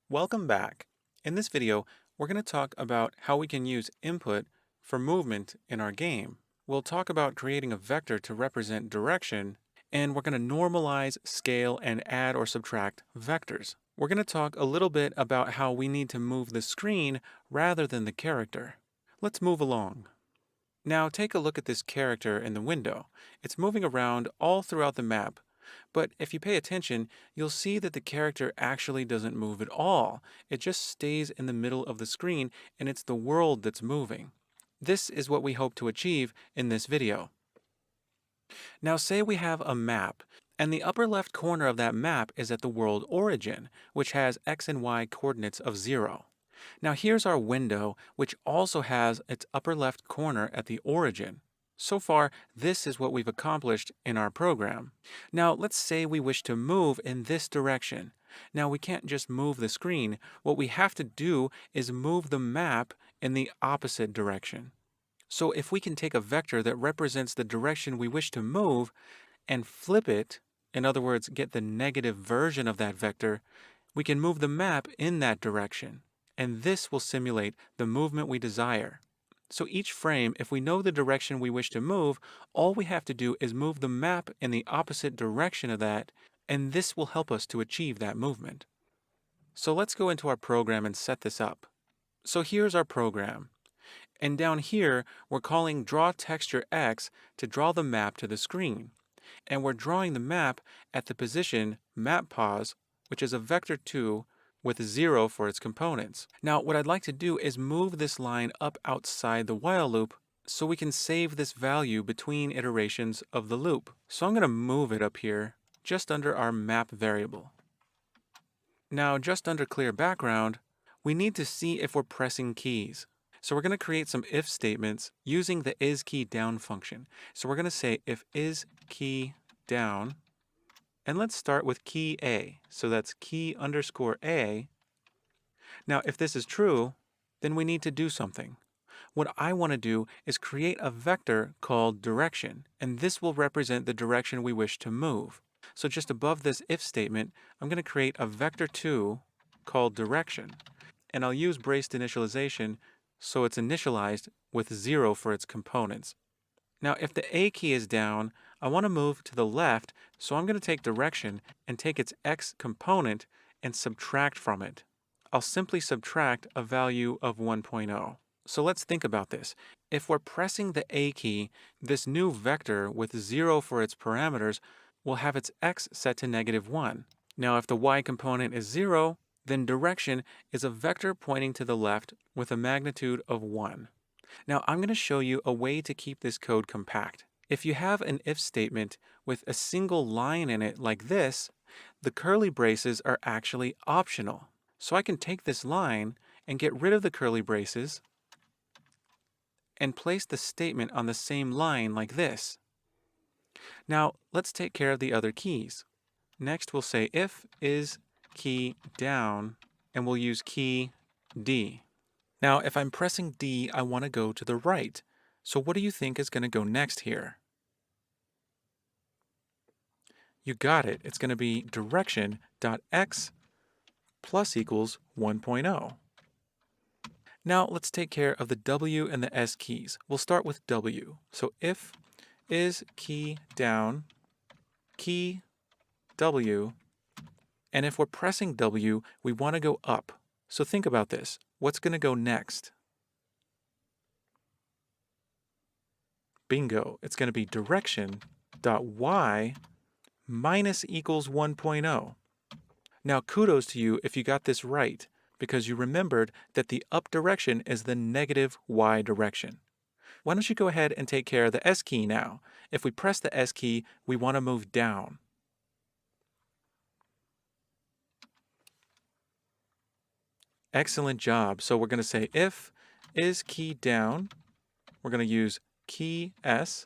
Welcome back. In this video, we're going to talk about how we can use input for movement in our game. We'll talk about creating a vector to represent direction, and we're going to normalize, scale, and add or subtract vectors. We're going to talk a little bit about how we need to move the screen rather than the character. Let's move along. Now take a look at this character in the window. It's moving around all throughout the map. But if you pay attention, you'll see that the character actually doesn't move at all. It just stays in the middle of the screen and it's the world that's moving. This is what we hope to achieve in this video. Now say we have a map, and the upper left corner of that map is at the world origin, which has x and y coordinates of 0. Now here's our window, which also has its upper left corner at the origin. So far, this is what we've accomplished in our program. Now let's say we wish to move in this direction. Now we can't just move the screen. What we have to do is move the map in the opposite direction. So if we can take a vector that represents the direction we wish to move and flip it, in other words, get the negative version of that vector, we can move the map in that direction. And this will simulate the movement we desire. So each frame, if we know the direction we wish to move, all we have to do is move the map in the opposite direction of that, and this will help us to achieve that movement. So let's go into our program and set this up. So here's our program. And down here, we're calling draw texture X to draw the map to the screen. And we're drawing the map at the position map pos, which is a vector 2 with 0 for its components. Now, what I'd like to do is move this line up outside the while loop so we can save this value between iterations of the loop. So I'm going to move it up here just under our map variable. Now, just under clear background, we need to see if we're pressing keys. So we're going to create some if statements using the isKeyDown function. So we're going to say if isKeyDown, and let's start with key A. So that's key underscore A. Now, if this is true, then we need to do something. What I want to do is create a vector called direction, and this will represent the direction we wish to move. So just above this if statement, I'm going to create a vector 2 called direction, and I'll use braced initialization so it's initialized with 0 for its components. Now, if the A key is down, I want to move to the left, so I'm going to take direction and take its x component and subtract from it. I'll simply subtract a value of 1.0. So let's think about this. If we're pressing the A key, this new vector with 0 for its parameters will have its x set to -1. Now, if the y component is 0, then direction is a vector pointing to the left with a magnitude of 1. Now I'm going to show you a way to keep this code compact. If you have an if statement with a single line in it like this, the curly braces are actually optional. So I can take this line and get rid of the curly braces and place the statement on the same line like this. Now let's take care of the other keys. Next we'll say if is key down, and we'll use key D. Now, if I'm pressing D, I want to go to the right. So what do you think is going to go next here? You got it. It's going to be direction.x plus equals 1.0. Now let's take care of the W and the S keys. We'll start with W. So if is key down, key W, and if we're pressing W, we want to go up. So think about this. What's going to go next? Bingo. It's going to be direction.y minus equals 1.0. Now kudos to you if you got this right, because you remembered that the up direction is the negative y direction. Why don't you go ahead and take care of the S key now? If we press the S key, we want to move down. Excellent job. So we're going to say if is key down, we're going to use key S,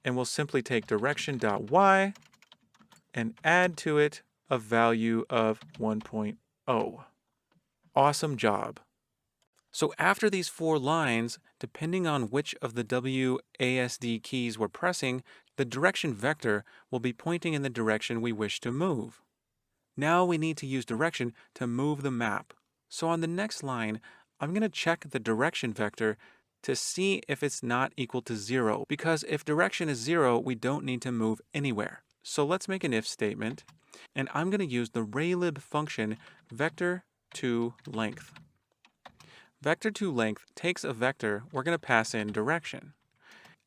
and we'll simply take direction.y and add to it a value of 1.0. Awesome job. So after these 4 lines, depending on which of the WASD keys we're pressing, the direction vector will be pointing in the direction we wish to move. Now we need to use direction to move the map. So on the next line, I'm going to check the direction vector to see if it's not equal to 0, because if direction is 0, we don't need to move anywhere. So let's make an if statement, and I'm going to use the raylib function vector2length. Vector2length takes a vector we're going to pass in direction,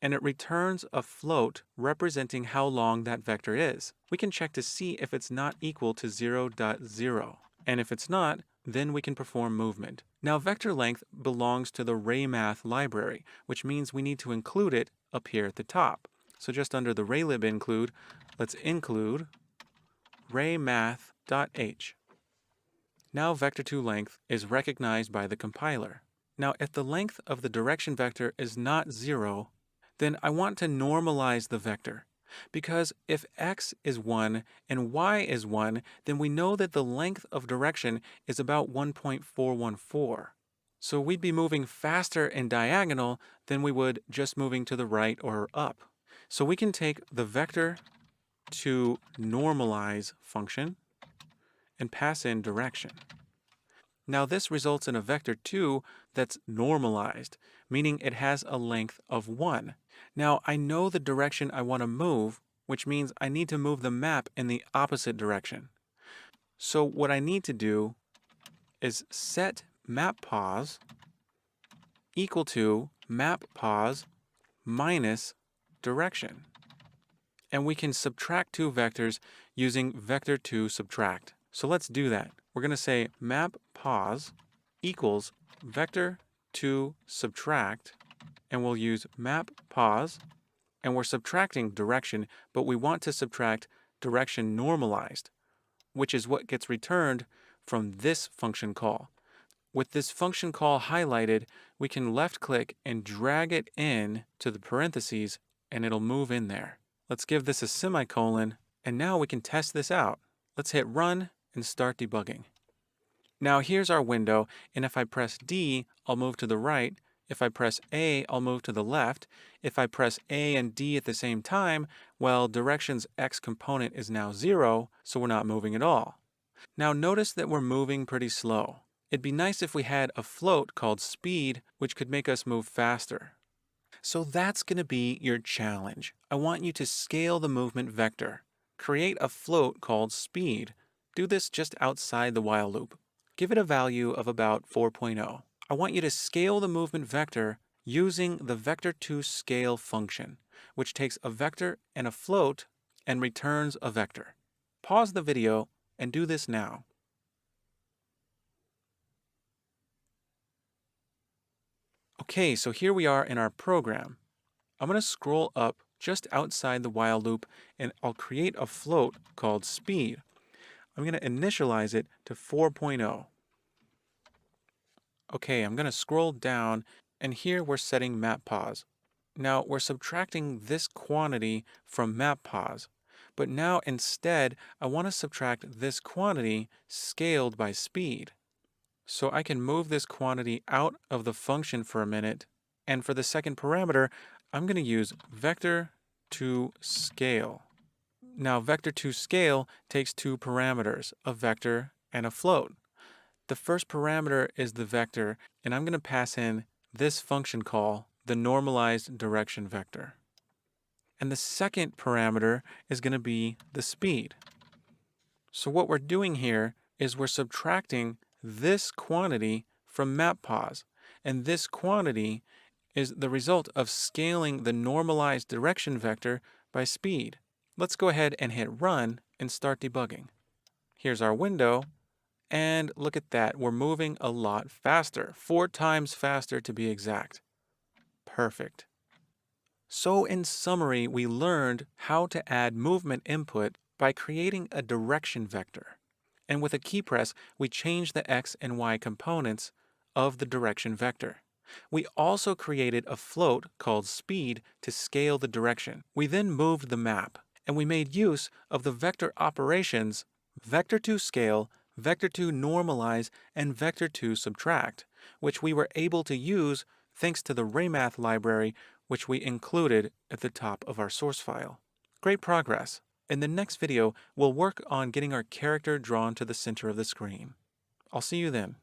and it returns a float representing how long that vector is. We can check to see if it's not equal to 0.0, and if it's not, then we can perform movement. Now vector length belongs to the RayMath library, which means we need to include it up here at the top. So just under the raylib include, let's include raymath.h. Now vector2length is recognized by the compiler. Now if the length of the direction vector is not 0, then I want to normalize the vector. Because if x is 1 and y is 1, then we know that the length of direction is about 1.414. So we'd be moving faster in diagonal than we would just moving to the right or up. So we can take the vector to normalize function and pass in direction. Now this results in a vector2 that's normalized, meaning it has a length of 1. Now I know the direction I want to move, which means I need to move the map in the opposite direction. So what I need to do is set map_pos equal to map_pos minus direction. And we can subtract two vectors using vector2subtract. So let's do that. We're going to say map_pos equals vector2subtract, and we'll use map_pos, and we're subtracting direction, but we want to subtract direction normalized, which is what gets returned from this function call. With this function call highlighted, we can left click and drag it in to the parentheses, and it'll move in there. Let's give this a semicolon, and now we can test this out. Let's hit run and start debugging. Now here's our window, and if I press D, I'll move to the right. If I press A, I'll move to the left. If I press A and D at the same time, well, direction's X component is now 0, so we're not moving at all. Now notice that we're moving pretty slow. It'd be nice if we had a float called speed, which could make us move faster. So that's going to be your challenge. I want you to scale the movement vector. Create a float called speed. Do this just outside the while loop. Give it a value of about 4.0. I want you to scale the movement vector using the vector2scale function, which takes a vector and a float and returns a vector. Pause the video and do this now. Okay, so here we are in our program. I'm going to scroll up just outside the while loop, and I'll create a float called speed. I'm going to initialize it to 4.0. Okay, I'm going to scroll down, and here we're setting map_pos. Now we're subtracting this quantity from map_pos, but now instead I want to subtract this quantity scaled by speed. So I can move this quantity out of the function for a minute, and for the second parameter, I'm going to use vector2scale. Now vector2scale takes two parameters, a vector and a float. The first parameter is the vector, and I'm going to pass in this function call, the normalized direction vector. And the second parameter is going to be the speed. So what we're doing here is we're subtracting this quantity from map_pos, and this quantity is the result of scaling the normalized direction vector by speed. Let's go ahead and hit run and start debugging. Here's our window, and look at that, we're moving a lot faster, 4 times faster to be exact. Perfect. So in summary, we learned how to add movement input by creating a direction vector. And with a key press, we change the X and Y components of the direction vector. We also created a float called speed to scale the direction. We then moved the map, and we made use of the vector operations vector2scale, vector2normalize, and vector2subtract, which we were able to use thanks to the RayMath library, which we included at the top of our source file. Great progress. In the next video, we'll work on getting our character drawn to the center of the screen. I'll see you then.